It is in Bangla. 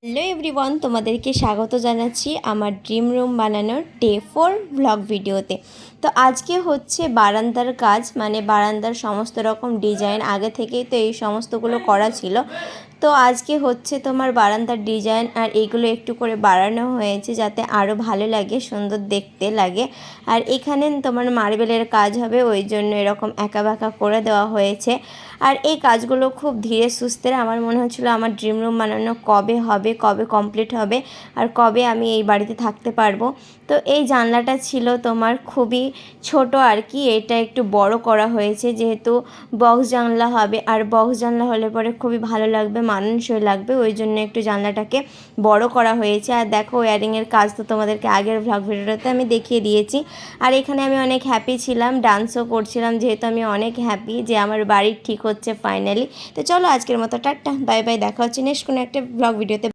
হ্যালো এভরিওয়ান, তোমাদেরকে স্বাগত জানাচ্ছি আমার ড্রিম রুম বানানোর ডে 4 ব্লগ ভিডিওতে। তো আজকে হচ্ছে বারান্দার কাজ, মানে বারান্দার সমস্ত রকম ডিজাইন আগে থেকেই তো এই সমস্তগুলো করা ছিল। তো আজকে হচ্ছে তোমার বারান্দার ডিজাইন আর এইগুলো একটু করে বাড়ানো হয়েছে যাতে আরও ভালো লাগে, সুন্দর দেখতে লাগে। আর এখানে তোমার মার্বেলের কাজ হবে, ওই জন্য এরকম একা বাঁকা করে দেওয়া হয়েছে। আর এই কাজগুলো খুব ধীরে সুস্থে, আমার মনে হচ্ছিলো আমার ড্রিম রুম বানানো কবে হবে, কবে কমপ্লিট হবে আর কবে আমি এই বাড়িতে থাকতে পারবো। তো এই জানলাটা ছিল তোমার খুবই ছোট আর কি, এটা একটু বড় করা হয়েছে যেহেতু বক্স জানলা হবে, আর বক্স জানলা হলে পরে খুবই ভালো লাগবে, মানানসই লাগবে, ওই জন্য একটু জানলাটাকে বড় করা হয়েছে। আর দেখো ওয়্যারিংয়ের কাজ তো তোমাদেরকে আগের ভ্লগ ভিডিওতে আমি দেখিয়ে দিয়েছি। আর এখানে আমি অনেক হ্যাপি ছিলাম, ডান্সও করছিলাম যেহেতু আমি অনেক হ্যাপি যে আমার বাড়ি ঠিক হচ্ছে ফাইনালি। তো চলো আজকের মতো টাটা, বাই বাই, দেখা হচ্ছে নেক্সট কোনো একটা ব্লগ ভিডিওতে।